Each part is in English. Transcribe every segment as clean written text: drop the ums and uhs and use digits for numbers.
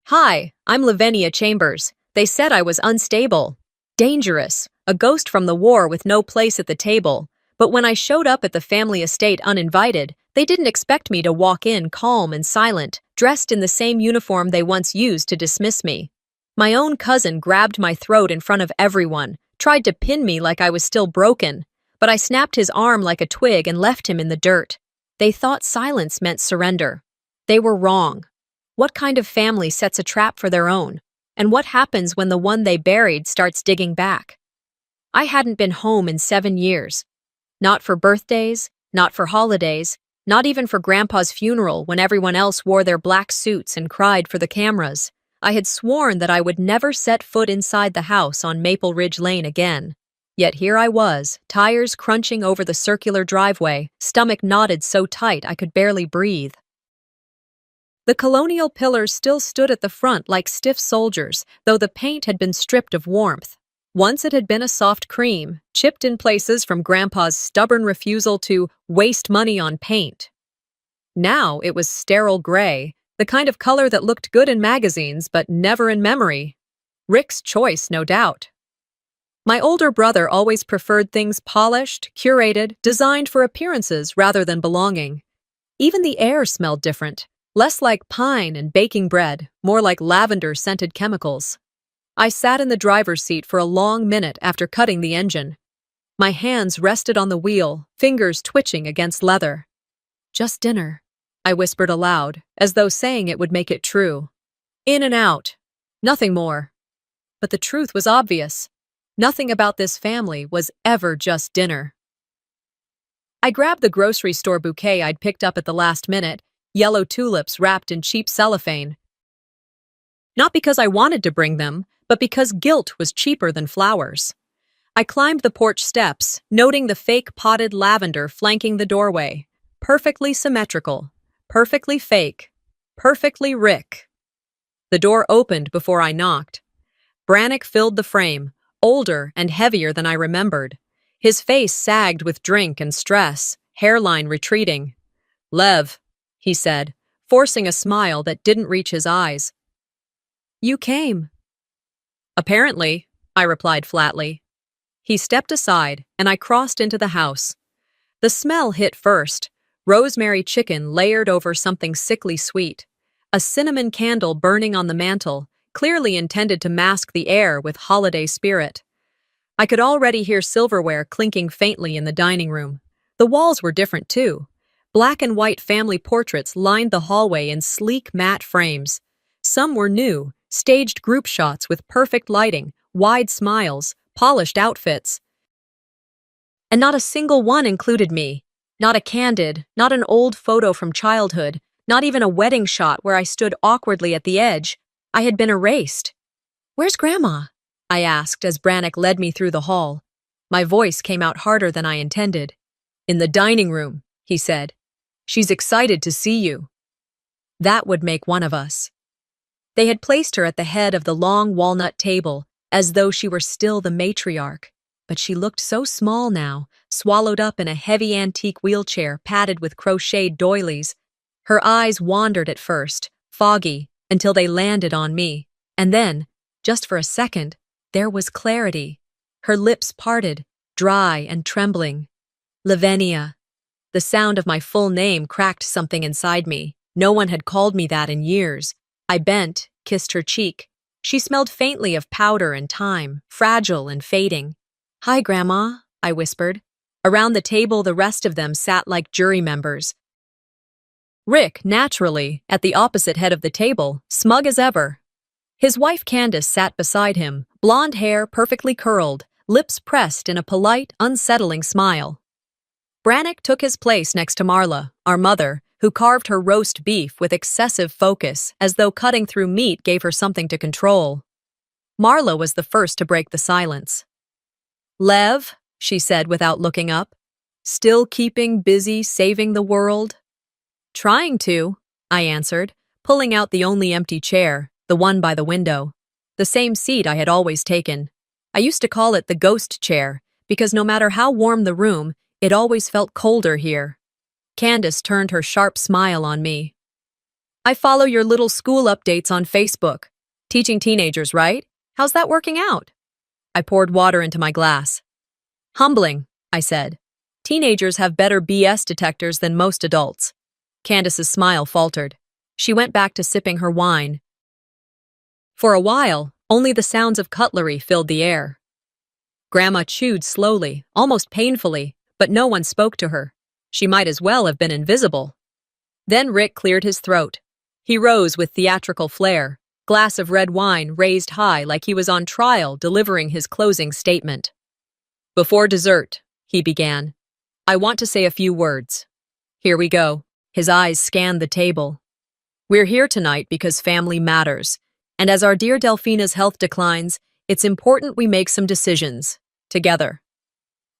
Hi, I'm Lavinia Chambers. They said I was unstable, dangerous, a ghost from the war with no place at the table. But when I showed up at the family estate uninvited, they didn't expect me to walk in calm and silent, dressed in the same uniform they once used to dismiss me. My own cousin grabbed my throat in front of everyone, tried to pin me like I was still broken, but I snapped his arm like a twig and left him in the dirt. They thought silence meant surrender. They were wrong. What kind of family sets a trap for their own? And what happens when the one they buried starts digging back? I hadn't been home in 7 years. Not for birthdays, not for holidays, not even for Grandpa's funeral when everyone else wore their black suits and cried for the cameras. I had sworn that I would never set foot inside the house on Maple Ridge Lane again. Yet here I was, tires crunching over the circular driveway, stomach knotted so tight I could barely breathe. The colonial pillars still stood at the front like stiff soldiers, though the paint had been stripped of warmth. Once it had been a soft cream, chipped in places from Grandpa's stubborn refusal to waste money on paint. Now it was sterile gray, the kind of color that looked good in magazines but never in memory. Rick's choice, no doubt. My older brother always preferred things polished, curated, designed for appearances rather than belonging. Even the air smelled different. Less like pine and baking bread, more like lavender-scented chemicals. I sat in the driver's seat for a long minute after cutting the engine. My hands rested on the wheel, fingers twitching against leather. "Just dinner," I whispered aloud, as though saying it would make it true. In and out. Nothing more. But the truth was obvious. Nothing about this family was ever just dinner. I grabbed the grocery store bouquet I'd picked up at the last minute, yellow tulips wrapped in cheap cellophane. Not because I wanted to bring them, but because guilt was cheaper than flowers. I climbed the porch steps, noting the fake potted lavender flanking the doorway. Perfectly symmetrical, perfectly fake, perfectly Rick. The door opened before I knocked. Brannick filled the frame, older and heavier than I remembered. His face sagged with drink and stress, hairline retreating. "Lev," he said, forcing a smile that didn't reach his eyes. "You came." "Apparently," I replied flatly. He stepped aside, and I crossed into the house. The smell hit first, rosemary chicken layered over something sickly sweet, a cinnamon candle burning on the mantel, clearly intended to mask the air with holiday spirit. I could already hear silverware clinking faintly in the dining room. The walls were different, too. Black and white family portraits lined the hallway in sleek matte frames. Some were new, staged group shots with perfect lighting, wide smiles, polished outfits. And not a single one included me. Not a candid, not an old photo from childhood, not even a wedding shot where I stood awkwardly at the edge. I had been erased. "Where's Grandma?" I asked as Brannick led me through the hall. My voice came out harder than I intended. "In the dining room," he said. "She's excited to see you." That would make one of us. They had placed her at the head of the long walnut table, as though she were still the matriarch. But she looked so small now, swallowed up in a heavy antique wheelchair padded with crocheted doilies. Her eyes wandered at first, foggy, until they landed on me. And then, just for a second, there was clarity. Her lips parted, dry and trembling. "Lavinia." The sound of my full name cracked something inside me. No one had called me that in years. I bent, kissed her cheek. She smelled faintly of powder and thyme, fragile and fading. "Hi, Grandma," I whispered. Around the table, the rest of them sat like jury members. Rick, naturally, at the opposite head of the table, smug as ever. His wife Candace sat beside him, blonde hair perfectly curled, lips pressed in a polite, unsettling smile. Brannick took his place next to Marla, our mother, who carved her roast beef with excessive focus, as though cutting through meat gave her something to control. Marla was the first to break the silence. "Lev," she said without looking up, "still keeping busy saving the world?" "Trying to," I answered, pulling out the only empty chair, the one by the window. The same seat I had always taken. I used to call it the ghost chair, because no matter how warm the room, it always felt colder here. Candace turned her sharp smile on me. I follow your little school updates on Facebook. Teaching teenagers, right? How's that working out? I poured water into my glass. Humbling, I said. Teenagers have better BS detectors than most adults. Candace's smile faltered. She went back to sipping her wine. For a while, only the sounds of cutlery filled the air. Grandma chewed slowly, almost painfully, but no one spoke to her. She might as well have been invisible. Then Rick cleared his throat. He rose with theatrical flair, glass of red wine raised high like he was on trial delivering his closing statement. Before dessert, he began, I want to say a few words. Here we go. His eyes scanned the table. We're here tonight because family matters, and as our dear Delphina's health declines, it's important we make some decisions, together.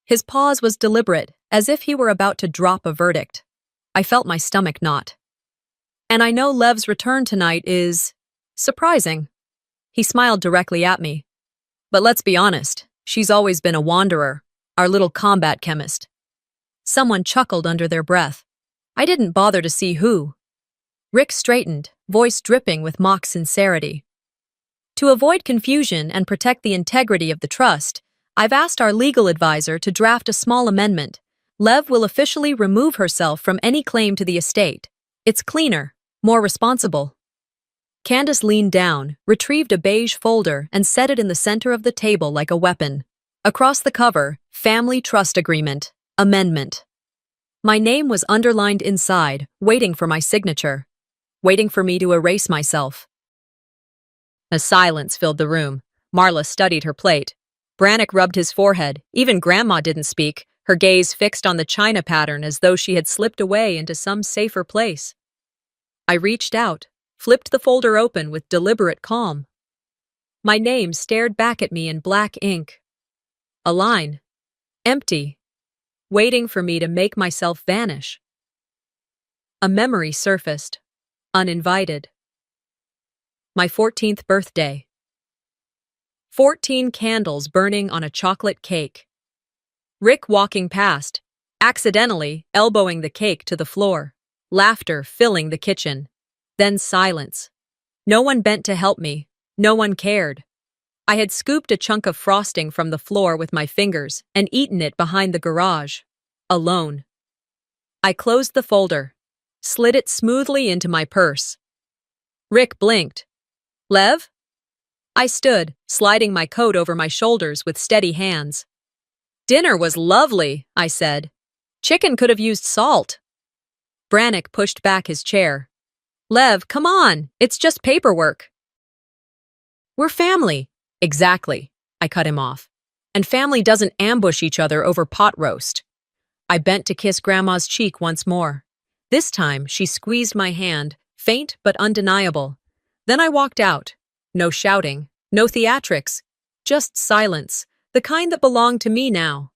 His pause was deliberate, as if he were about to drop a verdict. I felt my stomach knot. And I know Lev's return tonight is surprising. He smiled directly at me. But let's be honest, she's always been a wanderer, our little combat chemist. Someone chuckled under their breath. I didn't bother to see who. Rick straightened, voice dripping with mock sincerity. To avoid confusion and protect the integrity of the trust, I've asked our legal advisor to draft a small amendment. Lev will officially remove herself from any claim to the estate. It's cleaner, more responsible. Candace leaned down, retrieved a beige folder, and set it in the center of the table like a weapon. Across the cover, Family Trust Agreement, Amendment. My name was underlined inside, waiting for my signature, waiting for me to erase myself. A silence filled the room. Marla studied her plate. Brannick rubbed his forehead. Even Grandma didn't speak, her gaze fixed on the china pattern as though she had slipped away into some safer place. I reached out, flipped the folder open with deliberate calm. My name stared back at me in black ink. A line. Empty. Waiting for me to make myself vanish. A memory surfaced. Uninvited. My 14th birthday. 14 candles burning on a chocolate cake. Rick walking past, accidentally elbowing the cake to the floor. Laughter filling the kitchen. Then silence. No one bent to help me. No one cared. I had scooped a chunk of frosting from the floor with my fingers and eaten it behind the garage. Alone. I closed the folder, slid it smoothly into my purse. Rick blinked. Lev? I stood, sliding my coat over my shoulders with steady hands. Dinner was lovely, I said. Chicken could have used salt. Brannick pushed back his chair. Lev, come on, it's just paperwork. We're family. Exactly, I cut him off. And family doesn't ambush each other over pot roast. I bent to kiss Grandma's cheek once more. This time, she squeezed my hand, faint but undeniable. Then I walked out. No shouting, no theatrics, just silence, the kind that belonged to me now.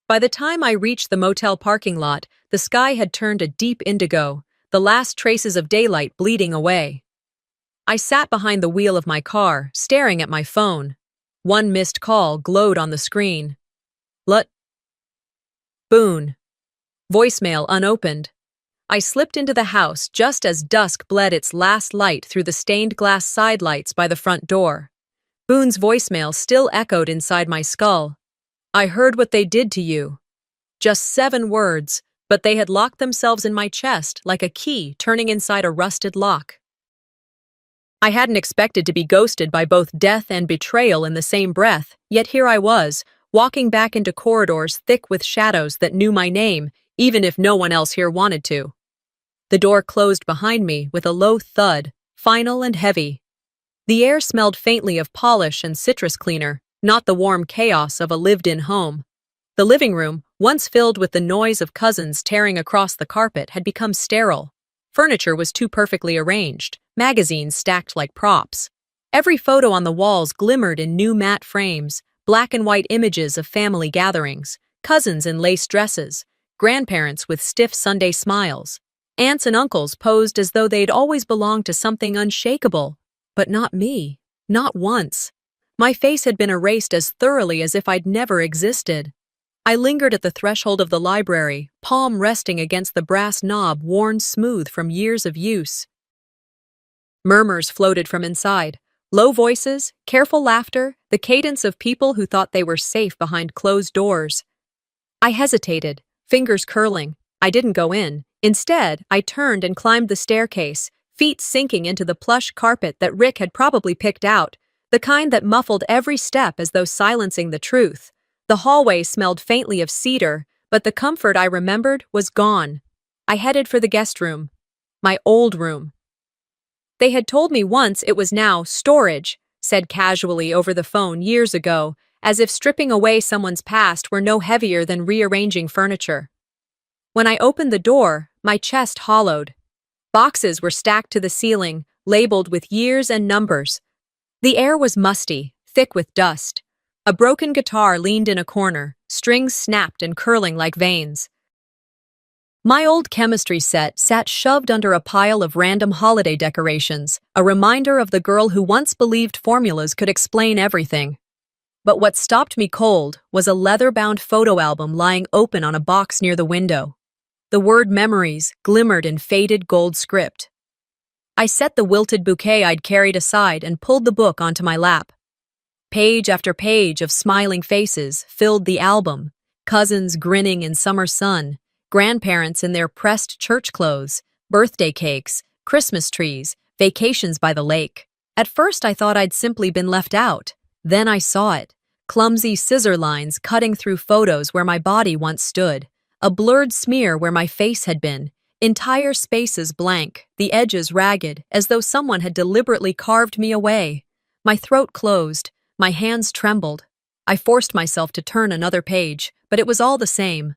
By the time I reached the motel parking lot, the sky had turned a deep indigo, the last traces of daylight bleeding away. I sat behind the wheel of my car, staring at my phone. One missed call glowed on the screen. Boone. Voicemail unopened. I slipped into the house just as dusk bled its last light through the stained glass side lights by the front door. Boone's voicemail still echoed inside my skull. I heard what they did to you. Just 7 words, but they had locked themselves in my chest like a key turning inside a rusted lock. I hadn't expected to be ghosted by both death and betrayal in the same breath, yet here I was, walking back into corridors thick with shadows that knew my name, even if no one else here wanted to. The door closed behind me with a low thud, final and heavy. The air smelled faintly of polish and citrus cleaner, not the warm chaos of a lived-in home. The living room, once filled with the noise of cousins tearing across the carpet, had become sterile. Furniture was too perfectly arranged, magazines stacked like props. Every photo on the walls glimmered in new matte frames, black and white images of family gatherings, cousins in lace dresses, grandparents with stiff Sunday smiles. Aunts and uncles posed as though they'd always belonged to something unshakable. But not me. Not once. My face had been erased as thoroughly as if I'd never existed. I lingered at the threshold of the library, palm resting against the brass knob worn smooth from years of use. Murmurs floated from inside. Low voices, careful laughter, the cadence of people who thought they were safe behind closed doors. I hesitated, fingers curling. I didn't go in. Instead, I turned and climbed the staircase, feet sinking into the plush carpet that Rick had probably picked out, the kind that muffled every step as though silencing the truth. The hallway smelled faintly of cedar, but the comfort I remembered was gone. I headed for the guest room. My old room. They had told me once it was now storage, said casually over the phone years ago, as if stripping away someone's past were no heavier than rearranging furniture. When I opened the door, my chest hollowed. Boxes were stacked to the ceiling, labeled with years and numbers. The air was musty, thick with dust. A broken guitar leaned in a corner, strings snapped and curling like veins. My old chemistry set sat shoved under a pile of random holiday decorations, a reminder of the girl who once believed formulas could explain everything. But what stopped me cold was a leather-bound photo album lying open on a box near the window. The word memories glimmered in faded gold script. I set the wilted bouquet I'd carried aside and pulled the book onto my lap. Page after page of smiling faces filled the album, cousins grinning in summer sun, grandparents in their pressed church clothes, birthday cakes, Christmas trees, vacations by the lake. At first I thought I'd simply been left out. Then I saw it. Clumsy scissor lines cutting through photos where my body once stood, a blurred smear where my face had been, entire spaces blank, the edges ragged, as though someone had deliberately carved me away. My throat closed, my hands trembled. I forced myself to turn another page, but it was all the same.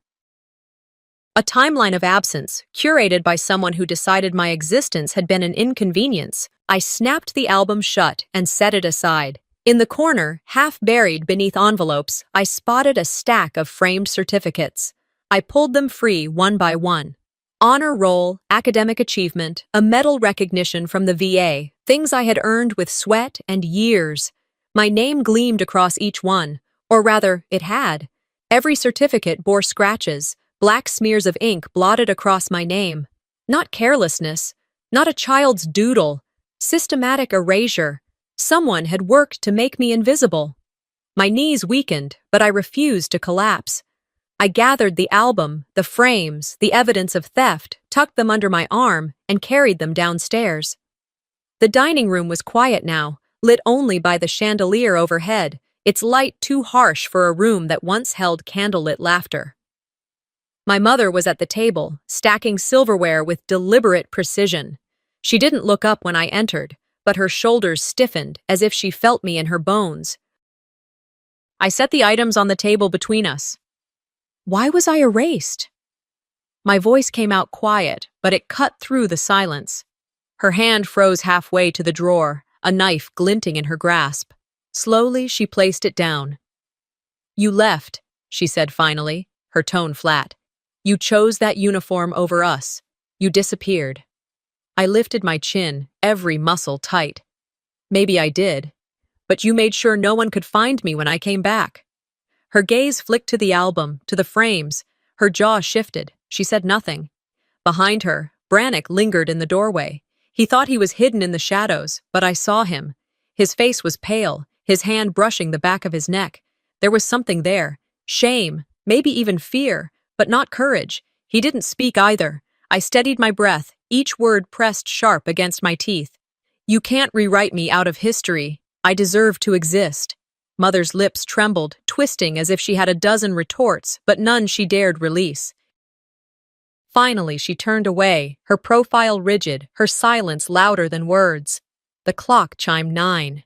A timeline of absence, curated by someone who decided my existence had been an inconvenience. I snapped the album shut and set it aside. In the corner, half buried beneath envelopes, I spotted a stack of framed certificates. I pulled them free one by one. Honor roll, academic achievement, a medal recognition from the VA, things I had earned with sweat and years. My name gleamed across each one, or rather, it had. Every certificate bore scratches, black smears of ink blotted across my name. Not carelessness, not a child's doodle, systematic erasure. Someone had worked to make me invisible. My knees weakened, but I refused to collapse. I gathered the album, the frames, the evidence of theft, tucked them under my arm, and carried them downstairs. The dining room was quiet now, lit only by the chandelier overhead, its light too harsh for a room that once held candlelit laughter. My mother was at the table, stacking silverware with deliberate precision. She didn't look up when I entered, but her shoulders stiffened as if she felt me in her bones. I set the items on the table between us. Why was I erased? My voice came out quiet, but it cut through the silence. Her hand froze halfway to the drawer, a knife glinting in her grasp. Slowly, she placed it down. You left, she said finally, her tone flat. You chose that uniform over us. You disappeared. I lifted my chin, every muscle tight. Maybe I did, but you made sure no one could find me when I came back. Her gaze flicked to the album, to the frames. Her jaw shifted. She said nothing. Behind her, Brannick lingered in the doorway. He thought he was hidden in the shadows, but I saw him. His face was pale, his hand brushing the back of his neck. There was something there. Shame, maybe even fear, but not courage. He didn't speak either. I steadied my breath, each word pressed sharp against my teeth. You can't rewrite me out of history. I deserve to exist. Mother's lips trembled, twisting as if she had a dozen retorts, but none she dared release. Finally, she turned away, her profile rigid, her silence louder than words. The clock chimed 9.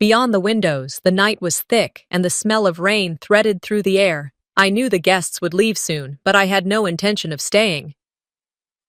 Beyond the windows, the night was thick, and the smell of rain threaded through the air. I knew the guests would leave soon, but I had no intention of staying.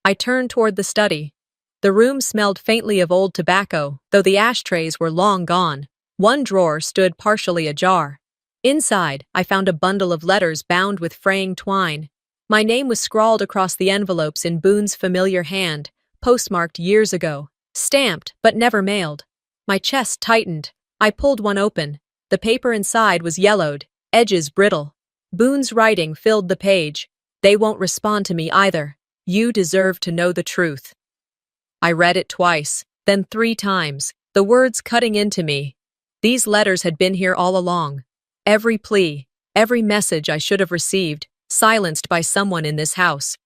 I turned toward the study. The room smelled faintly of old tobacco, though the ashtrays were long gone. One drawer stood partially ajar. Inside, I found a bundle of letters bound with fraying twine. My name was scrawled across the envelopes in Boone's familiar hand, postmarked years ago, stamped but never mailed. My chest tightened. I pulled one open. The paper inside was yellowed, edges brittle. Boone's writing filled the page. They won't respond to me either. You deserve to know the truth. I read it twice. then 3 times, the words cutting into me. These letters had been here all along. Every plea, every message I should have received, silenced by someone in this house.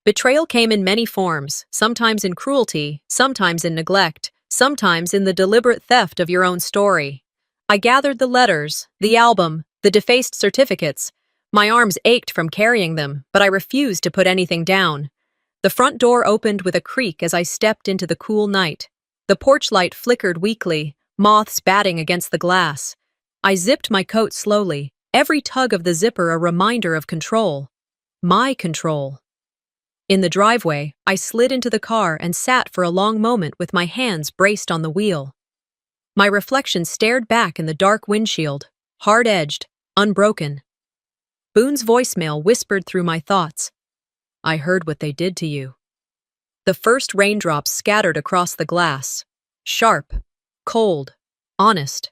Betrayal came in many forms, sometimes in cruelty, sometimes in neglect, sometimes in the deliberate theft of your own story. I gathered the letters, the album, the defaced certificates. My arms ached from carrying them, but I refused to put anything down. The front door opened with a creak as I stepped into the cool night. The porch light flickered weakly, moths batting against the glass. I zipped my coat slowly, every tug of the zipper a reminder of control. My control. In the driveway, I slid into the car and sat for a long moment with my hands braced on the wheel. My reflection stared back in the dark windshield, hard-edged, unbroken. Boone's voicemail whispered through my thoughts. I heard what they did to you. The first raindrops scattered across the glass. Sharp, cold, honest.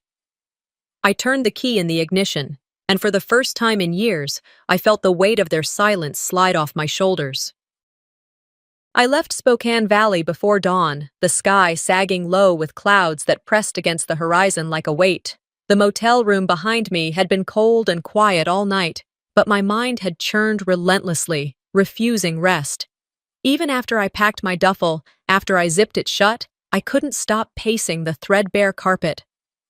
I turned the key in the ignition, and for the first time in years, I felt the weight of their silence slide off my shoulders. I left Spokane Valley before dawn, the sky sagging low with clouds that pressed against the horizon like a weight. The motel room behind me had been cold and quiet all night, but my mind had churned relentlessly, refusing rest. Even after I packed my duffel, after I zipped it shut, I couldn't stop pacing the threadbare carpet.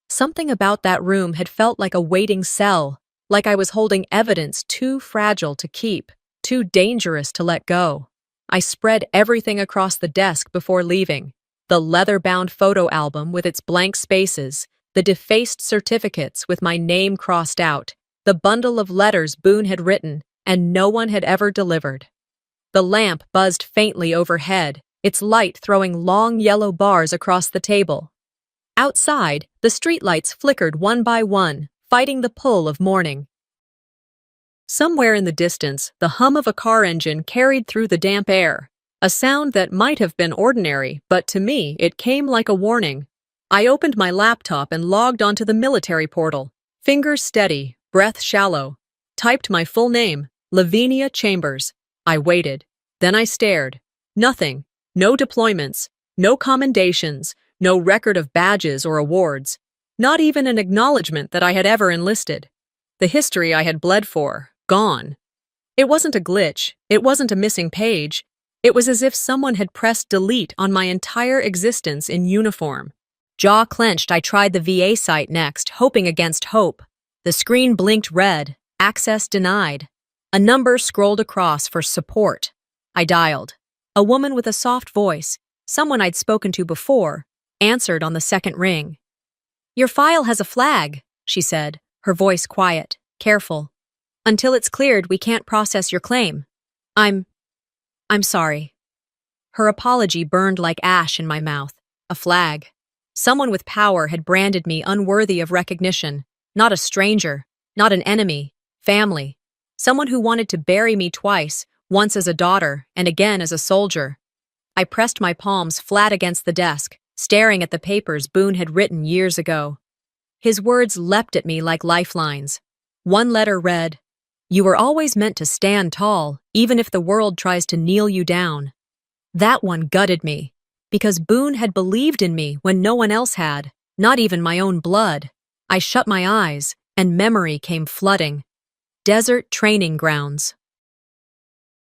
Something about that room had felt like a waiting cell, like I was holding evidence too fragile to keep, too dangerous to let go. I spread everything across the desk before leaving. The leather-bound photo album with its blank spaces, the defaced certificates with my name crossed out, the bundle of letters Boone had written and no one had ever delivered. The lamp buzzed faintly overhead, its light throwing long yellow bars across the table. Outside, the streetlights flickered one by one, fighting the pull of morning. Somewhere in the distance, the hum of a car engine carried through the damp air, a sound that might have been ordinary, but to me it came like a warning. I opened my laptop and logged onto the military portal, fingers steady, breath shallow. Typed my full name, Lavinia Chambers. I waited. Then I stared. Nothing. No deployments. No commendations. No record of badges or awards. Not even an acknowledgement that I had ever enlisted. The history I had bled for, gone. It wasn't a glitch. It wasn't a missing page. It was as if someone had pressed delete on my entire existence in uniform. Jaw clenched, I tried the VA site next, hoping against hope. The screen blinked red. Access denied. A number scrolled across for support. I dialed. A woman with a soft voice, someone I'd spoken to before, answered on the second ring. Your file has a flag, she said, her voice quiet, careful. Until it's cleared, we can't process your claim. I'm sorry. Her apology burned like ash in my mouth. A flag. Someone with power had branded me unworthy of recognition. Not a stranger, not an enemy. Family. Someone who wanted to bury me twice, once as a daughter and again as a soldier. I pressed my palms flat against the desk, staring at the papers Boone had written years ago. His words leapt at me like lifelines. One letter read, "You were always meant to stand tall, even if the world tries to kneel you down." That one gutted me, because Boone had believed in me when no one else had, not even my own blood. I shut my eyes, and memory came flooding. Desert training grounds.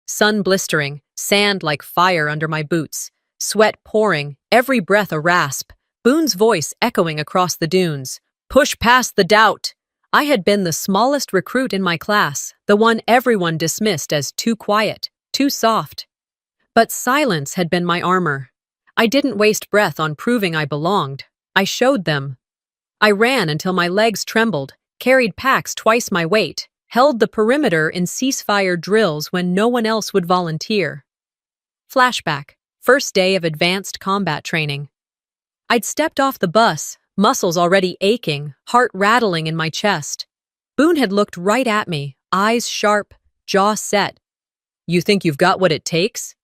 Sun blistering, sand like fire under my boots, sweat pouring, every breath a rasp, Boone's voice echoing across the dunes. Push past the doubt! I had been the smallest recruit in my class, the one everyone dismissed as too quiet, too soft. But silence had been my armor. I didn't waste breath on proving I belonged. I showed them. I ran until my legs trembled, carried packs twice my weight, held the perimeter in ceasefire drills when no one else would volunteer. Flashback, first day of advanced combat training. I'd stepped off the bus, muscles already aching, heart rattling in my chest. Boone had looked right at me, eyes sharp, jaw set. You think you've got what it takes?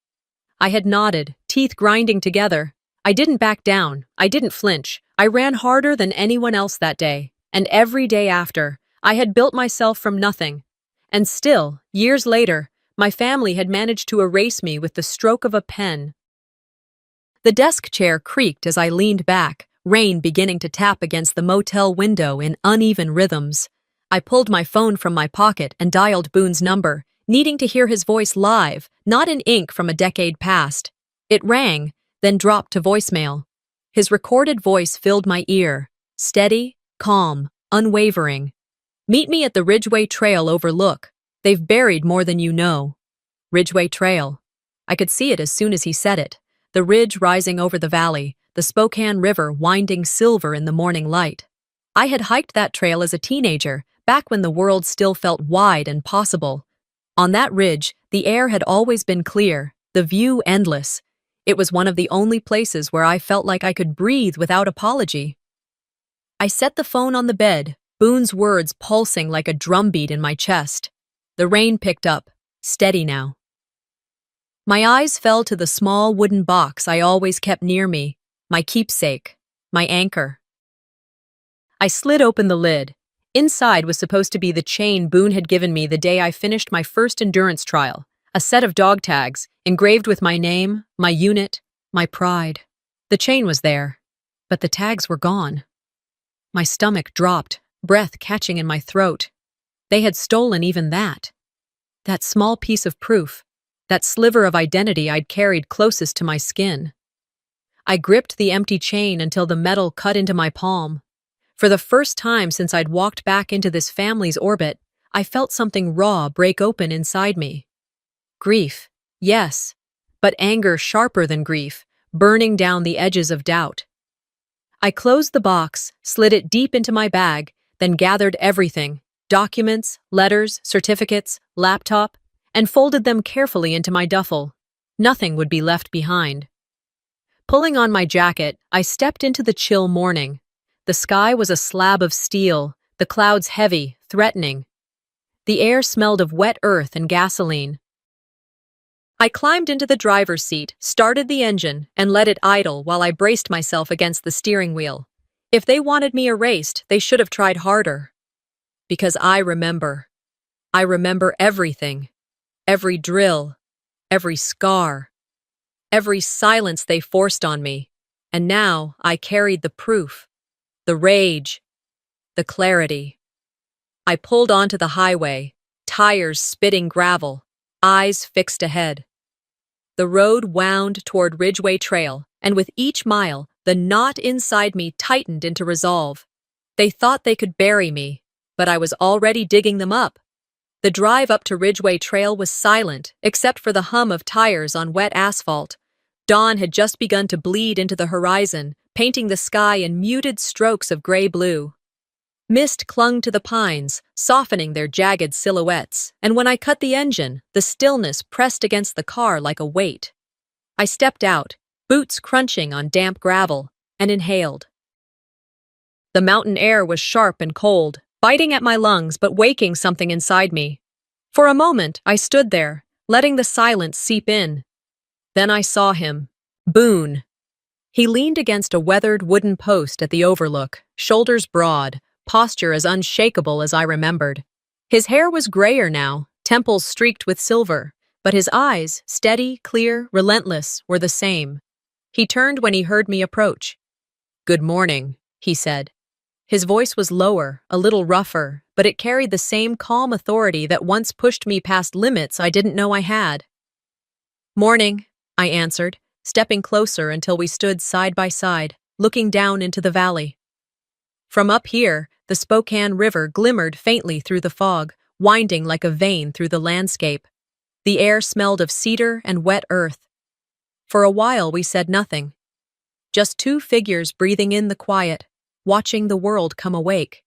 I had nodded, teeth grinding together. I didn't back down. I didn't flinch. I ran harder than anyone else that day, and every day after. I had built myself from nothing. And still, years later, my family had managed to erase me with the stroke of a pen. The desk chair creaked as I leaned back, rain beginning to tap against the motel window in uneven rhythms. I pulled my phone from my pocket and dialed Boone's number, needing to hear his voice live, not in ink from a decade past. It rang, then dropped to voicemail. His recorded voice filled my ear, steady, calm, unwavering. "Meet me at the Ridgeway Trail overlook. They've buried more than you know." Ridgeway Trail. I could see it as soon as he said it. The ridge rising over the valley, the Spokane River winding silver in the morning light. I had hiked that trail as a teenager, back when the world still felt wide and possible. On that ridge, the air had always been clear, the view endless. It was one of the only places where I felt like I could breathe without apology. I set the phone on the bed, Boone's words pulsing like a drumbeat in my chest. The rain picked up, steady now. My eyes fell to the small wooden box I always kept near me, my keepsake, my anchor. I slid open the lid. Inside was supposed to be the chain Boone had given me the day I finished my first endurance trial, a set of dog tags, engraved with my name, my unit, my pride. The chain was there, but the tags were gone. My stomach dropped, breath catching in my throat. They had stolen even that. That small piece of proof, that sliver of identity I'd carried closest to my skin. I gripped the empty chain until the metal cut into my palm. For the first time since I'd walked back into this family's orbit, I felt something raw break open inside me. Grief, yes, but anger sharper than grief, burning down the edges of doubt. I closed the box, slid it deep into my bag, then gathered everything, documents, letters, certificates, laptop, and folded them carefully into my duffel. Nothing would be left behind. Pulling on my jacket, I stepped into the chill morning. The sky was a slab of steel, the clouds heavy, threatening. The air smelled of wet earth and gasoline. I climbed into the driver's seat, started the engine, and let it idle while I braced myself against the steering wheel. If they wanted me erased, they should have tried harder. Because I remember. I remember everything. Every drill. Every scar. Every silence they forced on me. And now I carried the proof. The rage. The clarity. I pulled onto the highway, tires spitting gravel, eyes fixed ahead. The road wound toward Ridgeway Trail, and with each mile, the knot inside me tightened into resolve. They thought they could bury me, but I was already digging them up. The drive up to Ridgeway Trail was silent, except for the hum of tires on wet asphalt. Dawn had just begun to bleed into the horizon, painting the sky in muted strokes of gray-blue. Mist clung to the pines, softening their jagged silhouettes, and when I cut the engine, the stillness pressed against the car like a weight. I stepped out, boots crunching on damp gravel, and inhaled. The mountain air was sharp and cold, biting at my lungs but waking something inside me. For a moment, I stood there, letting the silence seep in. Then I saw him. Boone. He leaned against a weathered wooden post at the overlook, shoulders broad, posture as unshakable as I remembered. His hair was grayer now, temples streaked with silver, but his eyes, steady, clear, relentless, were the same. He turned when he heard me approach. "Good morning," he said. His voice was lower, a little rougher, but it carried the same calm authority that once pushed me past limits I didn't know I had. "Morning," I answered, stepping closer until we stood side by side, looking down into the valley. From up here, the Spokane River glimmered faintly through the fog, winding like a vein through the landscape. The air smelled of cedar and wet earth. For a while we said nothing. Just two figures breathing in the quiet, watching the world come awake.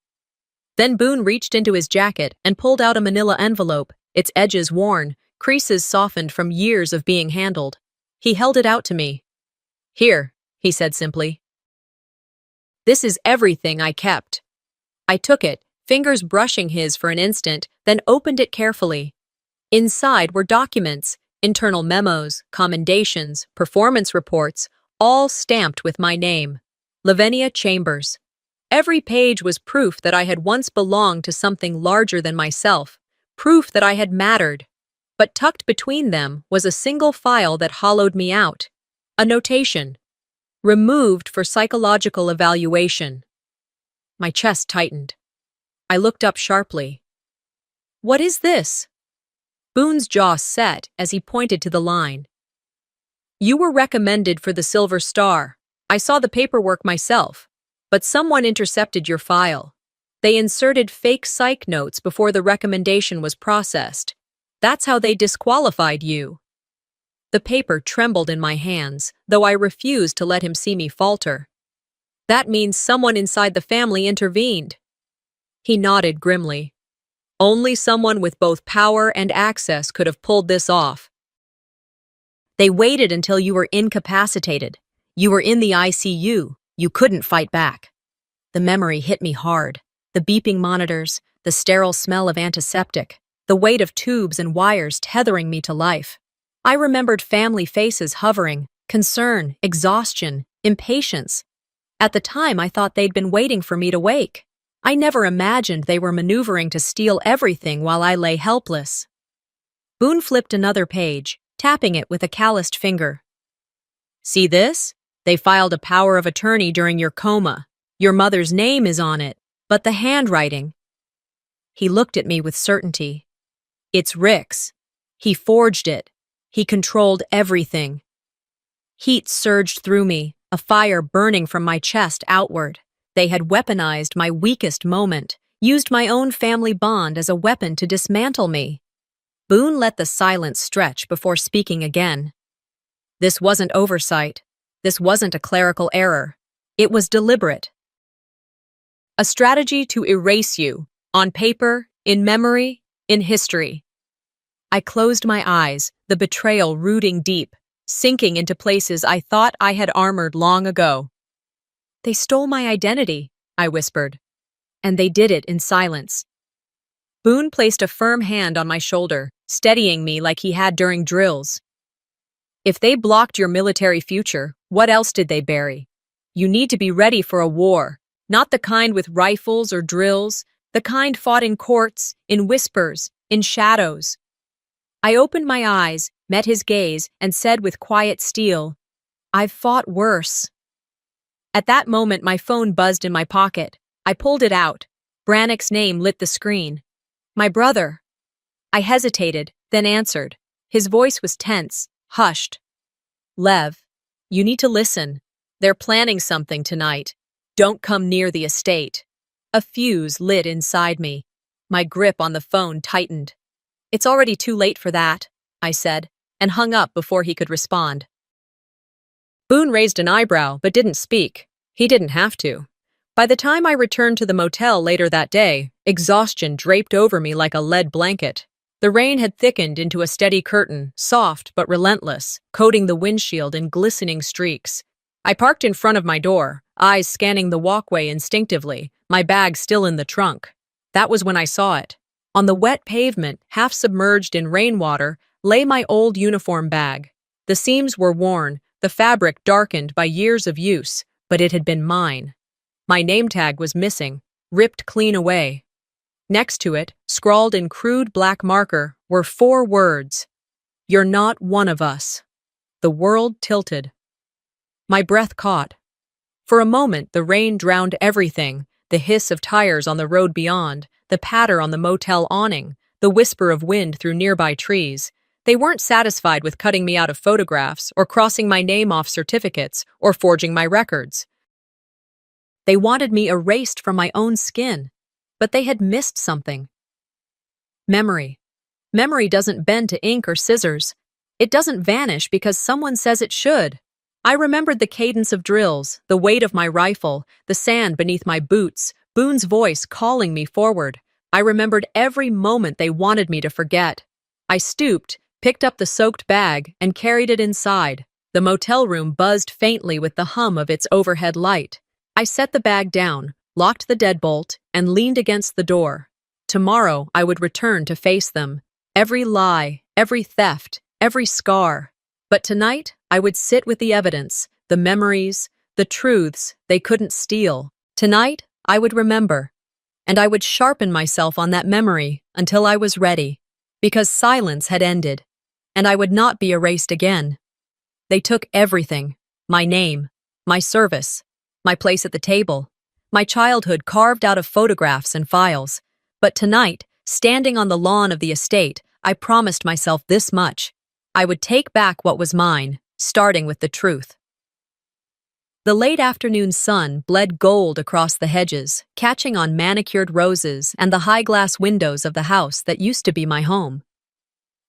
Then Boone reached into his jacket and pulled out a manila envelope, its edges worn, creases softened from years of being handled. He held it out to me. "Here," he said simply. "This is everything I kept." I took it, fingers brushing his for an instant, then opened it carefully. Inside were documents, internal memos, commendations, performance reports, all stamped with my name. Lavinia Chambers. Every page was proof that I had once belonged to something larger than myself, proof that I had mattered. But tucked between them was a single file that hollowed me out. A notation, Removed for psychological evaluation. My chest tightened. I looked up sharply. What is this? Boone's jaw set as he pointed to the line. You were recommended for the Silver Star. I saw the paperwork myself, but someone intercepted your file. They inserted fake psych notes before the recommendation was processed. That's how they disqualified you. The paper trembled in my hands, though I refused to let him see me falter. That means someone inside the family intervened. He nodded grimly. Only someone with both power and access could have pulled this off. They waited until you were incapacitated. You were in the ICU. You couldn't fight back. The memory hit me hard. The beeping monitors, the sterile smell of antiseptic, the weight of tubes and wires tethering me to life. I remembered family faces hovering, concern, exhaustion, impatience. At the time, I thought they'd been waiting for me to wake. I never imagined they were maneuvering to steal everything while I lay helpless. Boone flipped another page, tapping it with a calloused finger. See this? They filed a power of attorney during your coma. Your mother's name is on it, but the handwriting. He looked at me with certainty. It's Rick's. He forged it. He controlled everything. Heat surged through me, a fire burning from my chest outward. They had weaponized my weakest moment, used my own family bond as a weapon to dismantle me. Boone let the silence stretch before speaking again. This wasn't oversight. This wasn't a clerical error. It was deliberate. A strategy to erase you, on paper, in memory, in history. I closed my eyes, the betrayal rooting deep, sinking into places I thought I had armored long ago. They stole my identity, I whispered. And they did it in silence. Boone placed a firm hand on my shoulder, steadying me like he had during drills. If they blocked your military future, what else did they bury? You need to be ready for a war, not the kind with rifles or drills, the kind fought in courts, in whispers, in shadows. I opened my eyes, met his gaze, and said with quiet steel, I've fought worse. At that moment, my phone buzzed in my pocket. I pulled it out. Brannick's name lit the screen. My brother. I hesitated, then answered. His voice was tense, hushed. Lev, you need to listen. They're planning something tonight. Don't come near the estate. A fuse lit inside me. My grip on the phone tightened. It's already too late for that, I said, and hung up before he could respond. Boone raised an eyebrow but didn't speak. He didn't have to. By the time I returned to the motel later that day, exhaustion draped over me like a lead blanket. The rain had thickened into a steady curtain, soft but relentless, coating the windshield in glistening streaks. I parked in front of my door, eyes scanning the walkway instinctively, my bag still in the trunk. That was when I saw it. On the wet pavement, half submerged in rainwater, lay my old uniform bag. The seams were worn, the fabric darkened by years of use, but it had been mine. My name tag was missing, ripped clean away. Next to it, scrawled in crude black marker, were 4 words. You're not one of us. The world tilted. My breath caught. For a moment, the rain drowned everything, the hiss of tires on the road beyond, the patter on the motel awning, the whisper of wind through nearby trees. They weren't satisfied with cutting me out of photographs or crossing my name off certificates or forging my records. They wanted me erased from my own skin, but they had missed something. Memory. Memory doesn't bend to ink or scissors. It doesn't vanish because someone says it should. I remembered the cadence of drills, the weight of my rifle, the sand beneath my boots, Boone's voice calling me forward. I remembered every moment they wanted me to forget. I stooped, picked up the soaked bag, and carried it inside. The motel room buzzed faintly with the hum of its overhead light. I set the bag down, locked the deadbolt, and leaned against the door. Tomorrow I would return to face them. Every lie, every theft, every scar. But tonight I would sit with the evidence, the memories, the truths they couldn't steal. Tonight I would remember. And I would sharpen myself on that memory until I was ready. Because silence had ended. And I would not be erased again. They took everything. My name, my service, my place at the table, my childhood carved out of photographs and files. But tonight, standing on the lawn of the estate, I promised myself this much. I would take back what was mine, starting with the truth. The late afternoon sun bled gold across the hedges, catching on manicured roses and the high-glass windows of the house that used to be my home.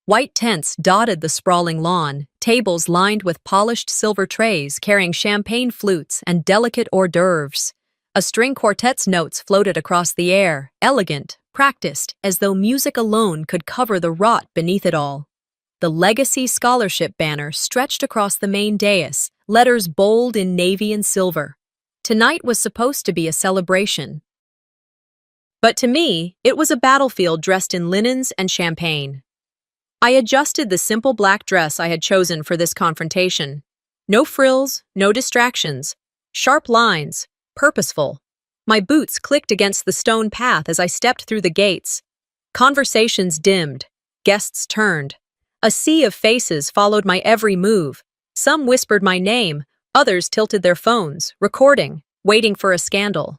White tents dotted the sprawling lawn, tables lined with polished silver trays carrying champagne flutes and delicate hors d'oeuvres. A string quartet's notes floated across the air, elegant, practiced, as though music alone could cover the rot beneath it all. The Legacy Scholarship banner stretched across the main dais, letters bold in navy and silver. Tonight was supposed to be a celebration. But to me, it was a battlefield dressed in linens and champagne. I adjusted the simple black dress I had chosen for this confrontation. No frills, no distractions. Sharp lines, purposeful. My boots clicked against the stone path as I stepped through the gates. Conversations dimmed. Guests turned. A sea of faces followed my every move. Some whispered my name, others tilted their phones, recording, waiting for a scandal.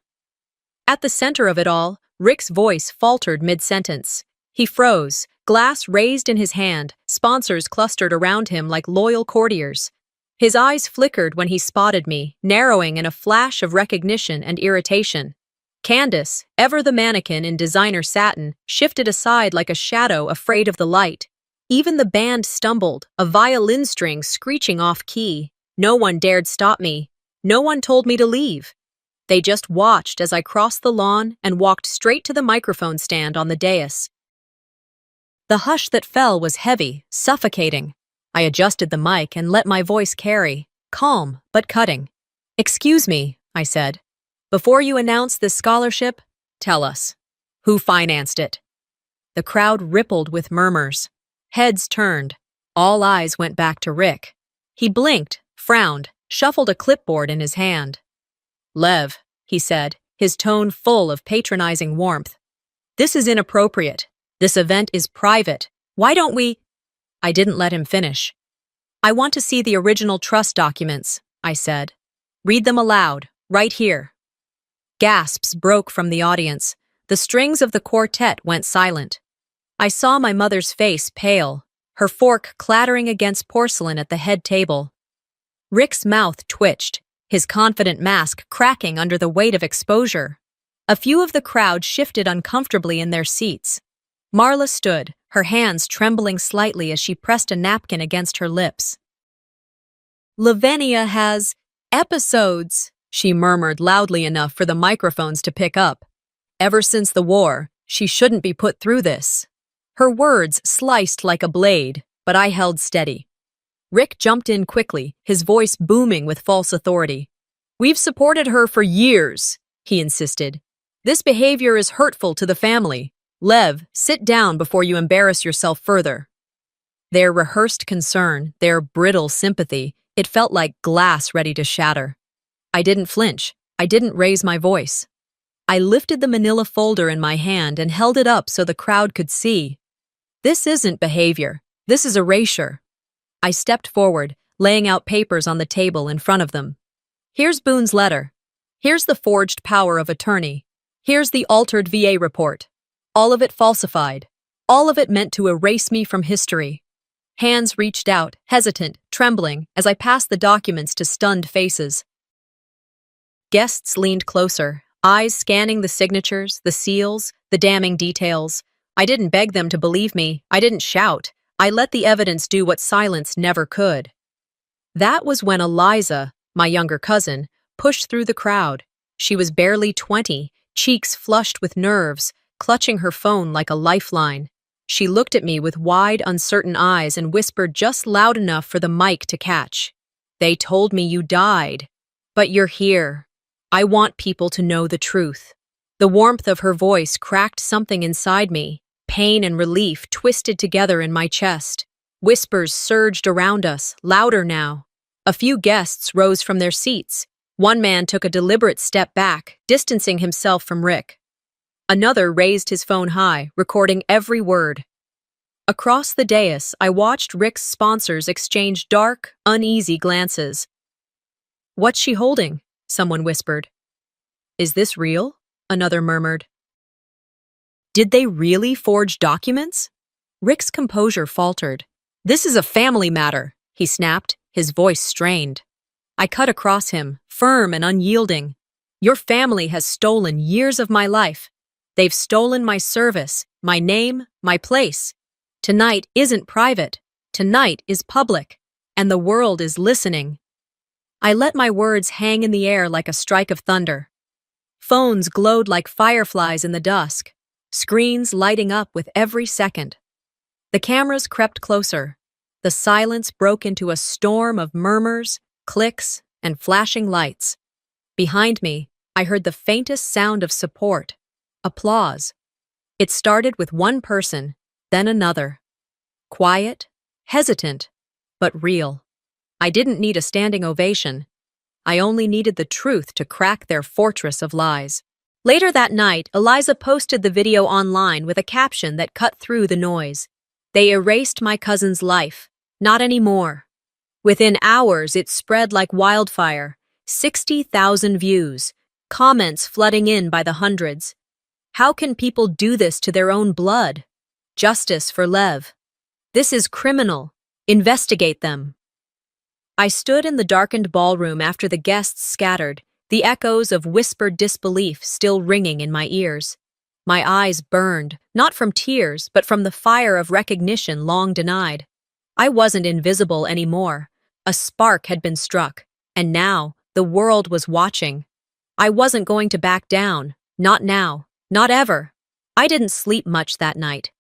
At the center of it all, Rick's voice faltered mid-sentence. He froze, glass raised in his hand, sponsors clustered around him like loyal courtiers. His eyes flickered when he spotted me, narrowing in a flash of recognition and irritation. Candace, ever the mannequin in designer satin, shifted aside like a shadow afraid of the light. Even the band stumbled, a violin string screeching off-key. No one dared stop me. No one told me to leave. They just watched as I crossed the lawn and walked straight to the microphone stand on the dais. The hush that fell was heavy, suffocating. I adjusted the mic and let my voice carry, calm but cutting. "Excuse me," I said. "Before you announce this scholarship, tell us. Who financed it?" The crowd rippled with murmurs. Heads turned. All eyes went back to Rick. He blinked, frowned, shuffled a clipboard in his hand. "Lev," he said, his tone full of patronizing warmth. "This is inappropriate. This event is private. Why don't we—" I didn't let him finish. "I want to see the original trust documents," I said. "Read them aloud, right here." Gasps broke from the audience. The strings of the quartet went silent. I saw my mother's face pale, her fork clattering against porcelain at the head table. Rick's mouth twitched, his confident mask cracking under the weight of exposure. A few of the crowd shifted uncomfortably in their seats. Marla stood, her hands trembling slightly as she pressed a napkin against her lips. "Lavinia has episodes," she murmured loudly enough for the microphones to pick up. "Ever since the war, she shouldn't be put through this." Her words sliced like a blade, but I held steady. Rick jumped in quickly, his voice booming with false authority. "We've supported her for years," he insisted. "This behavior is hurtful to the family. Lev, sit down before you embarrass yourself further." Their rehearsed concern, their brittle sympathy, it felt like glass ready to shatter. I didn't flinch. I didn't raise my voice. I lifted the manila folder in my hand and held it up so the crowd could see. This isn't behavior. This is erasure. I stepped forward, laying out papers on the table in front of them. Here's Boone's letter. Here's the forged power of attorney. Here's the altered VA report. All of it falsified. All of it meant to erase me from history. Hands reached out, hesitant, trembling, as I passed the documents to stunned faces. Guests leaned closer, eyes scanning the signatures, the seals, the damning details. I didn't beg them to believe me. I didn't shout. I let the evidence do what silence never could. That was when Eliza, my younger cousin, pushed through the crowd. She was barely 20, cheeks flushed with nerves, clutching her phone like a lifeline. She looked at me with wide, uncertain eyes and whispered just loud enough for the mic to catch. "They told me you died, but you're here. I want people to know the truth." The warmth of her voice cracked something inside me. Pain and relief twisted together in my chest. Whispers surged around us, louder now. A few guests rose from their seats. One man took a deliberate step back, distancing himself from Rick. Another raised his phone high, recording every word. Across the dais, I watched Rick's sponsors exchange dark, uneasy glances. What's she holding? Someone whispered. Is this real? Another murmured. Did they really forge documents? Rick's composure faltered. This is a family matter, he snapped, his voice strained. I cut across him, firm and unyielding. Your family has stolen years of my life. They've stolen my service, my name, my place. Tonight isn't private. Tonight is public. And the world is listening. I let my words hang in the air like a strike of thunder. Phones glowed like fireflies in the dusk, screens lighting up with every second. The cameras crept closer. The silence broke into a storm of murmurs, clicks, and flashing lights. Behind me, I heard the faintest sound of support, applause. It started with one person, then another. Quiet, hesitant, but real. I didn't need a standing ovation. I only needed the truth to crack their fortress of lies. Later that night, Eliza posted the video online with a caption that cut through the noise. They erased my cousin's life. Not anymore. Within hours, it spread like wildfire. 60,000 views, comments flooding in by the hundreds. How can people do this to their own blood? Justice for Lev. This is criminal. Investigate them. I stood in the darkened ballroom after the guests scattered, the echoes of whispered disbelief still ringing in my ears. My eyes burned, not from tears, but from the fire of recognition long denied. I wasn't invisible anymore. A spark had been struck, and now the world was watching. I wasn't going to back down. Not now. Not ever. I didn't sleep much that night.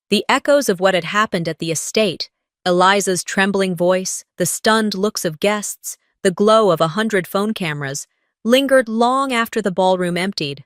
The echoes of what had happened at the estate, Eliza's trembling voice, the stunned looks of guests, the glow of 100 phone cameras, lingered long after the ballroom emptied.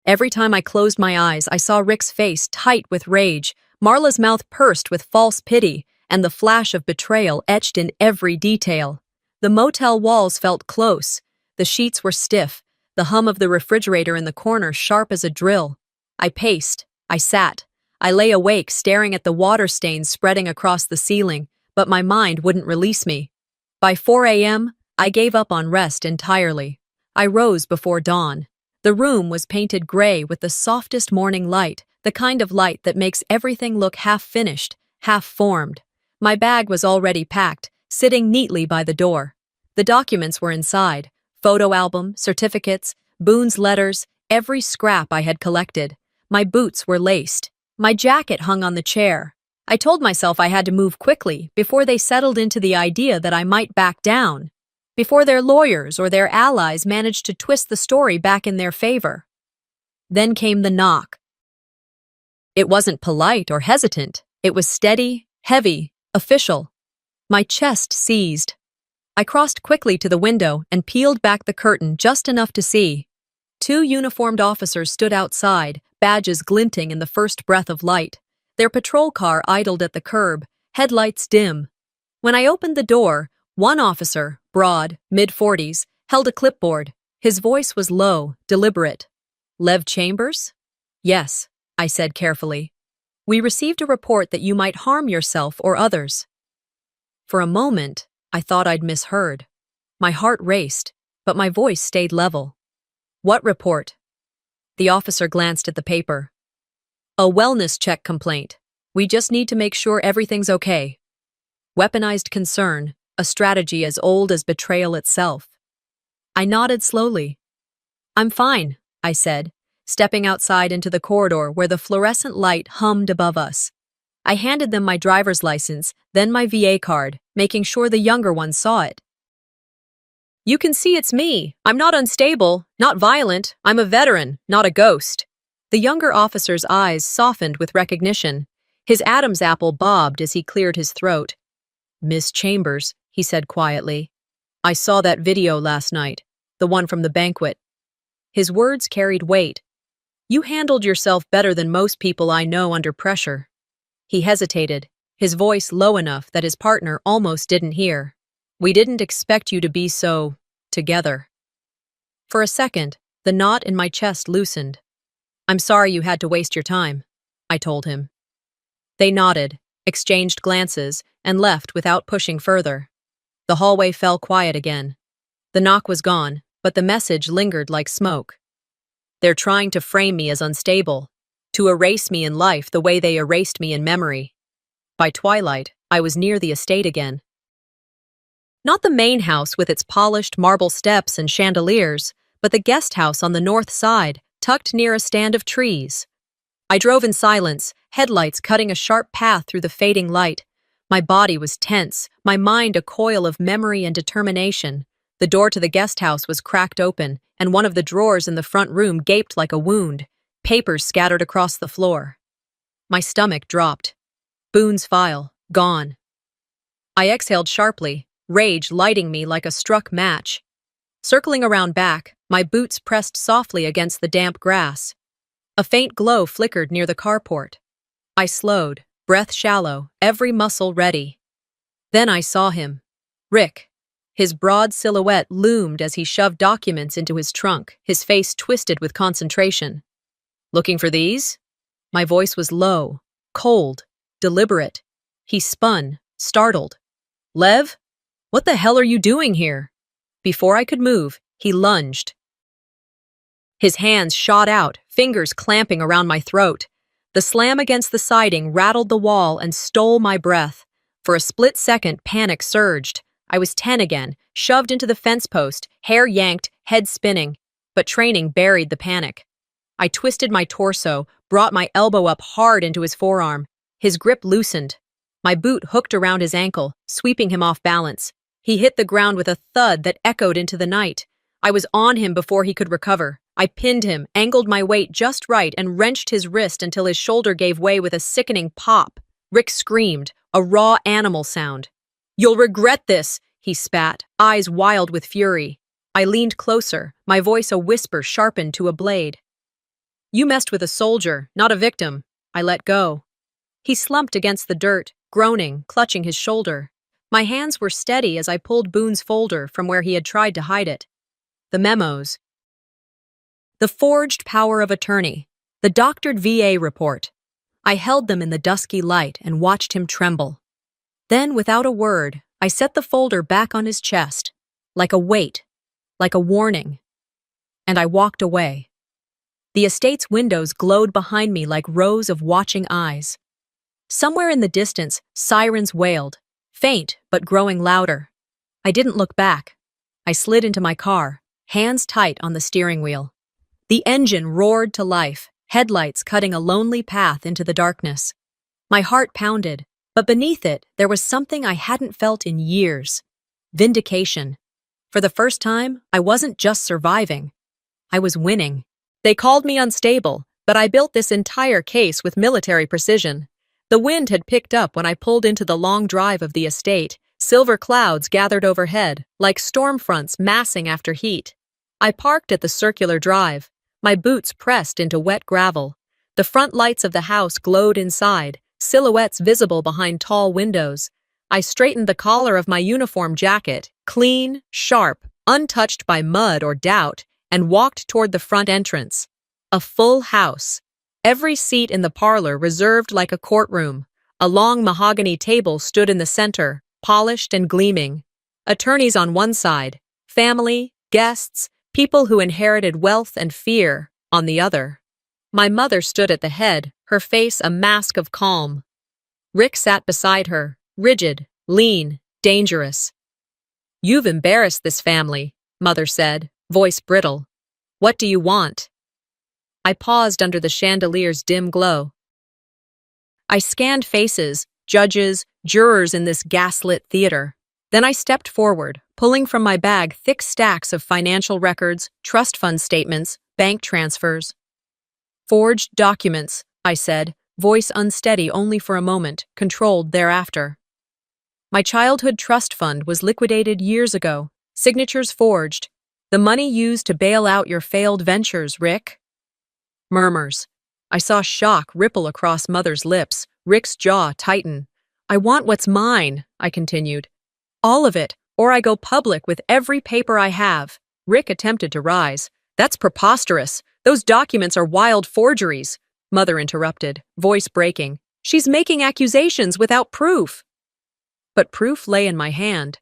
Every time I closed my eyes, I saw Rick's face tight with rage, Marla's mouth pursed with false pity, and the flash of betrayal etched in every detail. The motel walls felt close. The sheets were stiff, the hum of the refrigerator in the corner sharp as a drill. I paced. I sat. I lay awake, staring at the water stains spreading across the ceiling, but my mind wouldn't release me. By 4 a.m., I gave up on rest entirely. I rose before dawn. The room was painted gray with the softest morning light, the kind of light that makes everything look half-finished, half-formed. My bag was already packed, sitting neatly by the door. The documents were inside. Photo album, certificates, Boone's letters, every scrap I had collected. My boots were laced. My jacket hung on the chair. I told myself I had to move quickly before they settled into the idea that I might back down, before their lawyers or their allies managed to twist the story back in their favor. Then came the knock. It wasn't polite or hesitant. It was steady, heavy, official. My chest seized. I crossed quickly to the window and peeled back the curtain just enough to see. 2 uniformed officers stood outside, badges glinting in the first breath of light. Their patrol car idled at the curb, headlights dim. When I opened the door, one officer, broad, mid-40s, held a clipboard. His voice was low, deliberate. Lev Chambers? Yes, I said carefully. We received a report that you might harm yourself or others. For a moment, I thought I'd misheard. My heart raced, but my voice stayed level. What report? The officer glanced at the paper. A wellness check complaint. We just need to make sure everything's okay. Weaponized concern, a strategy as old as betrayal itself. I nodded slowly. I'm fine, I said, stepping outside into the corridor where the fluorescent light hummed above us. I handed them my driver's license, then my VA card, making sure the younger one saw it. You can see it's me. I'm not unstable, not violent. I'm a veteran, not a ghost. The younger officer's eyes softened with recognition. His Adam's apple bobbed as he cleared his throat. Miss Chambers, he said quietly. I saw that video last night, the one from the banquet. His words carried weight. You handled yourself better than most people I know under pressure. He hesitated, his voice low enough that his partner almost didn't hear. We didn't expect you to be so together. For a second, the knot in my chest loosened. I'm sorry you had to waste your time, I told him. They nodded, exchanged glances, and left without pushing further. The hallway fell quiet again. The knock was gone, but the message lingered like smoke. They're trying to frame me as unstable, to erase me in life the way they erased me in memory. By twilight, I was near the estate again. Not the main house with its polished marble steps and chandeliers, but the guest house on the north side, tucked near a stand of trees. I drove in silence, headlights cutting a sharp path through the fading light. My body was tense, my mind a coil of memory and determination. The door to the guest house was cracked open, and one of the drawers in the front room gaped like a wound, papers scattered across the floor. My stomach dropped. Boone's file, gone. I exhaled sharply, rage lighting me like a struck match. Circling around back, my boots pressed softly against the damp grass. A faint glow flickered near the carport. I slowed, breath shallow, every muscle ready. Then I saw him. Rick. His broad silhouette loomed as he shoved documents into his trunk, his face twisted with concentration. Looking for these? My voice was low, cold, deliberate. He spun, startled. Lev? What the hell are you doing here? Before I could move, he lunged. His hands shot out, fingers clamping around my throat. The slam against the siding rattled the wall and stole my breath. For a split second, panic surged. I was 10 again, shoved into the fence post, hair yanked, head spinning. But training buried the panic. I twisted my torso, brought my elbow up hard into his forearm. His grip loosened. My boot hooked around his ankle, sweeping him off balance. He hit the ground with a thud that echoed into the night. I was on him before he could recover. I pinned him, angled my weight just right, and wrenched his wrist until his shoulder gave way with a sickening pop. Rick screamed, a raw animal sound. You'll regret this, he spat, eyes wild with fury. I leaned closer, my voice a whisper sharpened to a blade. You messed with a soldier, not a victim. I let go. He slumped against the dirt, groaning, clutching his shoulder. My hands were steady as I pulled Boone's folder from where he had tried to hide it. The memos. The forged power of attorney. The doctored VA report. I held them in the dusky light and watched him tremble. Then, without a word, I set the folder back on his chest, like a weight, like a warning. And I walked away. The estate's windows glowed behind me like rows of watching eyes. Somewhere in the distance, sirens wailed, faint but growing louder. I didn't look back. I slid into my car, hands tight on the steering wheel. The engine roared to life, headlights cutting a lonely path into the darkness. My heart pounded, but beneath it, there was something I hadn't felt in years. Vindication. For the first time, I wasn't just surviving. I was winning. They called me unstable, but I built this entire case with military precision. The wind had picked up when I pulled into the long drive of the estate. Silver clouds gathered overhead, like storm fronts massing after heat. I parked at the circular drive, my boots pressed into wet gravel. The front lights of the house glowed inside, silhouettes visible behind tall windows. I straightened the collar of my uniform jacket, clean, sharp, untouched by mud or doubt, and walked toward the front entrance. A full house. Every seat in the parlor reserved like a courtroom. A long mahogany table stood in the center, polished and gleaming. Attorneys on one side, family, guests, people who inherited wealth and fear on the other. My mother stood at the head, her face a mask of calm. Rick sat beside her, rigid, lean, dangerous. You've embarrassed this family, Mother said, voice brittle. What do you want? I paused under the chandelier's dim glow. I scanned faces, judges, jurors in this gaslit theater. Then I stepped forward, pulling from my bag thick stacks of financial records, trust fund statements, bank transfers. Forged documents, I said, voice unsteady only for a moment, controlled thereafter. My childhood trust fund was liquidated years ago, signatures forged. The money used to bail out your failed ventures, Rick. Murmurs. I saw shock ripple across Mother's lips, Rick's jaw tighten. I want what's mine, I continued. All of it, or I go public with every paper I have. Rick attempted to rise. That's preposterous. Those documents are wild forgeries. Mother interrupted, voice breaking. She's making accusations without proof. But proof lay in my hand.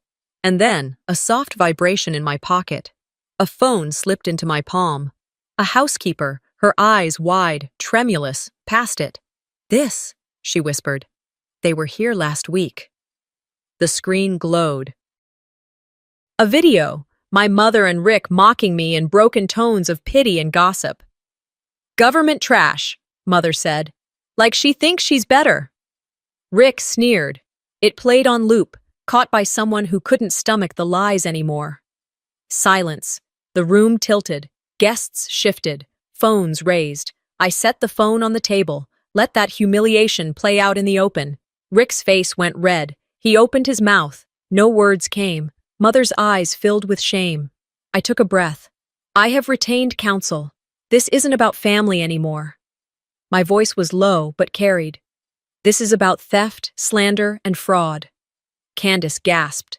And then, a soft vibration in my pocket. A phone slipped into my palm. A housekeeper, her eyes wide, tremulous, passed it. "This," she whispered. "They were here last week." The screen glowed. A video, my mother and Rick mocking me in broken tones of pity and gossip. "Government trash," Mother said, "like she thinks she's better." Rick sneered. It played on loop, caught by someone who couldn't stomach the lies anymore. Silence. The room tilted. Guests shifted. Phones raised. I set the phone on the table, let that humiliation play out in the open. Rick's face went red. He opened his mouth. No words came. Mother's eyes filled with shame. I took a breath. "I have retained counsel. This isn't about family anymore." My voice was low but carried. "This is about theft, slander, and fraud." Candace gasped.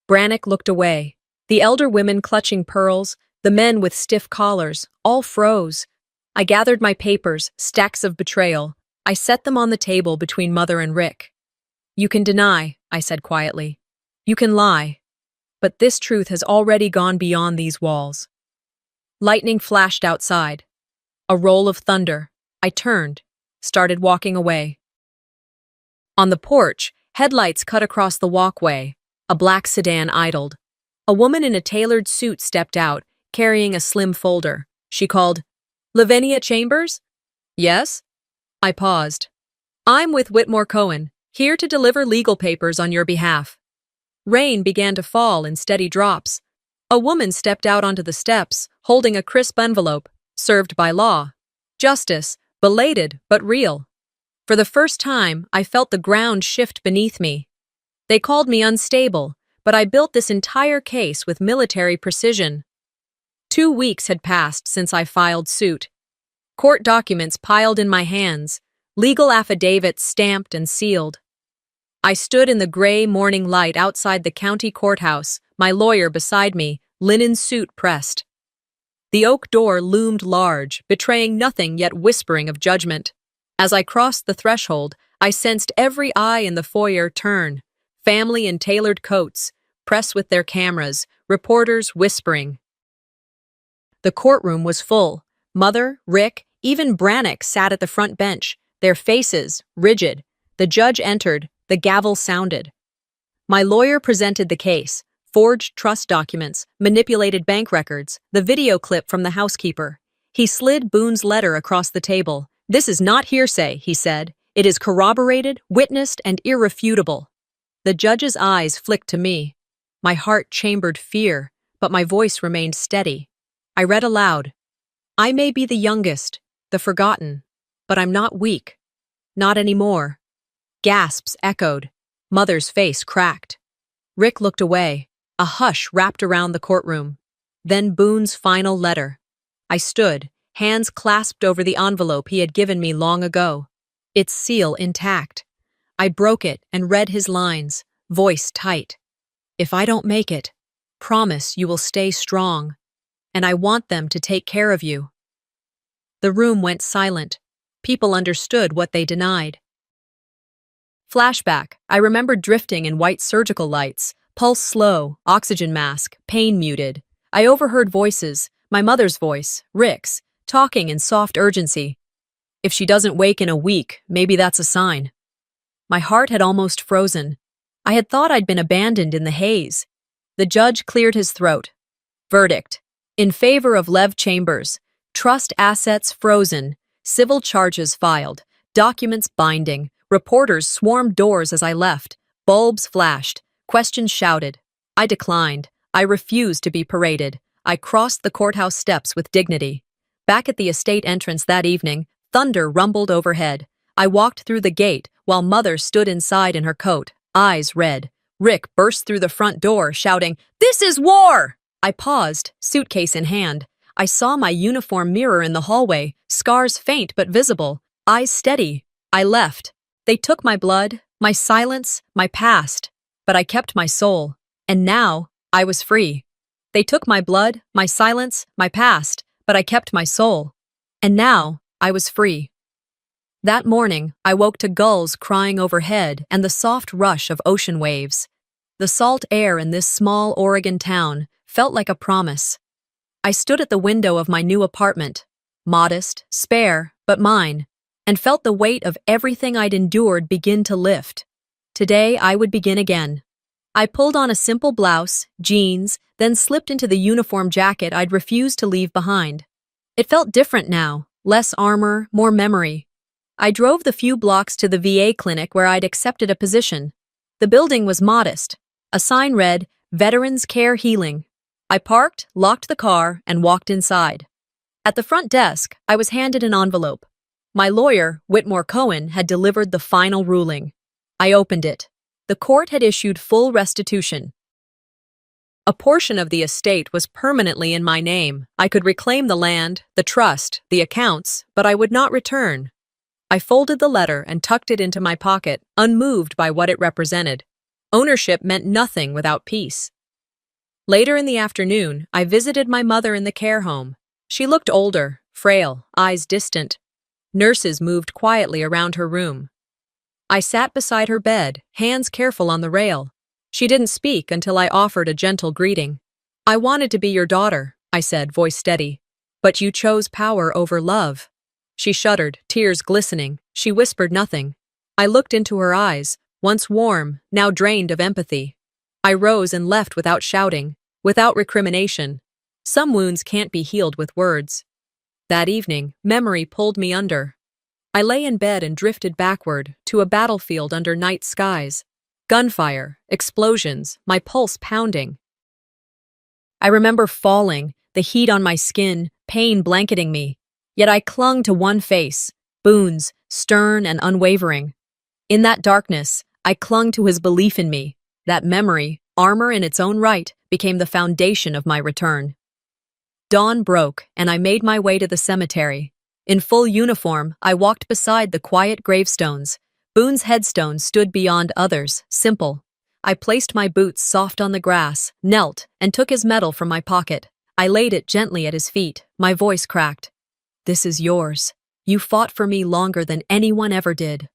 Brannick looked away. The elder women clutching pearls, the men with stiff collars, all froze. I gathered my papers, stacks of betrayal. I set them on the table between Mother and Rick. "You can deny," I said quietly. "You can lie. But this truth has already gone beyond these walls." Lightning flashed outside. A roll of thunder. I turned, started walking away. On the porch, headlights cut across the walkway. A black sedan idled. A woman in a tailored suit stepped out, carrying a slim folder. She called, "Lavinia Chambers?" "Yes?" I paused. "I'm with Whitmore Cohen, here to deliver legal papers on your behalf." Rain began to fall in steady drops. A woman stepped out onto the steps, holding a crisp envelope, "Served by law." Justice, belated but real. For the first time, I felt the ground shift beneath me. They called me unstable, but I built this entire case with military precision. 2 weeks had passed since I filed suit. Court documents piled in my hands, legal affidavits stamped and sealed. I stood in the gray morning light outside the county courthouse, my lawyer beside me, linen suit pressed. The oak door loomed large, betraying nothing yet whispering of judgment. As I crossed the threshold, I sensed every eye in the foyer turn. Family in tailored coats, press with their cameras, reporters whispering. The courtroom was full. Mother, Rick, even Brannick sat at the front bench, their faces rigid. The judge entered. The gavel sounded. My lawyer presented the case: forged trust documents, manipulated bank records, the video clip from the housekeeper. He slid Boone's letter across the table. "This is not hearsay," he said. "It is corroborated, witnessed, and irrefutable." The judge's eyes flicked to me. My heart chambered fear, but my voice remained steady. I read aloud. "I may be the youngest, the forgotten, but I'm not weak. Not anymore." Gasps echoed. Mother's face cracked. Rick looked away. A hush wrapped around the courtroom. Then Boone's final letter. I stood, hands clasped over the envelope he had given me long ago, its seal intact. I broke it and read his lines, voice tight. "If I don't make it, promise you will stay strong, and I want them to take care of you." The room went silent. People understood what they denied. Flashback. I remember drifting in white surgical lights, pulse slow, oxygen mask, pain muted. I overheard voices, my mother's voice, Rick's, talking in soft urgency. "If she doesn't wake in a week, maybe that's a sign." My heart had almost frozen. I had thought I'd been abandoned in the haze. The judge cleared his throat. Verdict. In favor of Lev Chambers. Trust assets frozen. Civil charges filed. Documents binding. Reporters swarmed doors as I left. Bulbs flashed. Questions shouted. I declined. I refused to be paraded. I crossed the courthouse steps with dignity. Back at the estate entrance that evening, thunder rumbled overhead. I walked through the gate while Mother stood inside in her coat, eyes red. Rick burst through the front door, shouting, "This is war!" I paused, suitcase in hand. I saw my uniform mirror in the hallway, scars faint but visible, eyes steady. I left. They took my blood, my silence, my past, but I kept my soul. And now, I was free. They took my blood, my silence, my past, but I kept my soul. And now, I was free. That morning, I woke to gulls crying overhead and the soft rush of ocean waves. The salt air in this small Oregon town felt like a promise. I stood at the window of my new apartment, modest, spare, but mine, and felt the weight of everything I'd endured begin to lift. Today, I would begin again. I pulled on a simple blouse, jeans, then slipped into the uniform jacket I'd refused to leave behind. It felt different now, less armor, more memory. I drove the few blocks to the VA clinic where I'd accepted a position. The building was modest. A sign read, Veterans Care Healing. I parked, locked the car, and walked inside. At the front desk, I was handed an envelope. My lawyer, Whitmore Cohen, had delivered the final ruling. I opened it. The court had issued full restitution. A portion of the estate was permanently in my name. I could reclaim the land, the trust, the accounts, but I would not return. I folded the letter and tucked it into my pocket, unmoved by what it represented. Ownership meant nothing without peace. Later in the afternoon, I visited my mother in the care home. She looked older, frail, eyes distant. Nurses moved quietly around her room. I sat beside her bed, hands careful on the rail. She didn't speak until I offered a gentle greeting. "I wanted to be your daughter," I said, voice steady. "But you chose power over love." She shuddered, tears glistening. She whispered nothing. I looked into her eyes, once warm, now drained of empathy. I rose and left without shouting, without recrimination. Some wounds can't be healed with words. That evening, memory pulled me under. I lay in bed and drifted backward to a battlefield under night skies. Gunfire, explosions, my pulse pounding. I remember falling, the heat on my skin, pain blanketing me. Yet I clung to one face, Boone's, stern and unwavering. In that darkness, I clung to his belief in me. That memory, armor in its own right, became the foundation of my return. Dawn broke, and I made my way to the cemetery. In full uniform, I walked beside the quiet gravestones. Boone's headstone stood beyond others, simple. I placed my boots soft on the grass, knelt, and took his medal from my pocket. I laid it gently at his feet, my voice cracked. "This is yours. You fought for me longer than anyone ever did."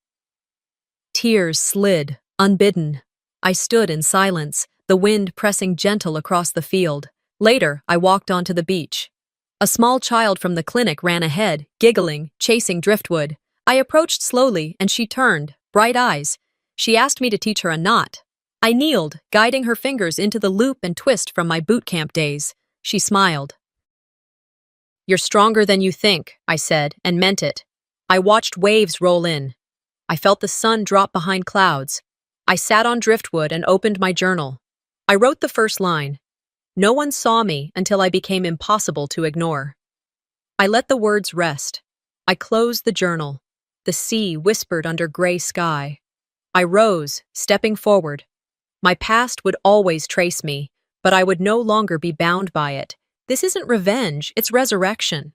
Tears slid, unbidden. I stood in silence, the wind pressing gentle across the field. Later, I walked onto the beach. A small child from the clinic ran ahead, giggling, chasing driftwood. I approached slowly, and she turned, bright eyes. She asked me to teach her a knot. I kneeled, guiding her fingers into the loop and twist from my boot camp days. She smiled. "You're stronger than you think," I said, and meant it. I watched waves roll in. I felt the sun drop behind clouds. I sat on driftwood and opened my journal. I wrote the first line. No one saw me until I became impossible to ignore. I let the words rest. I closed the journal. The sea whispered under gray sky. I rose, stepping forward. My past would always trace me, but I would no longer be bound by it. This isn't revenge, it's resurrection.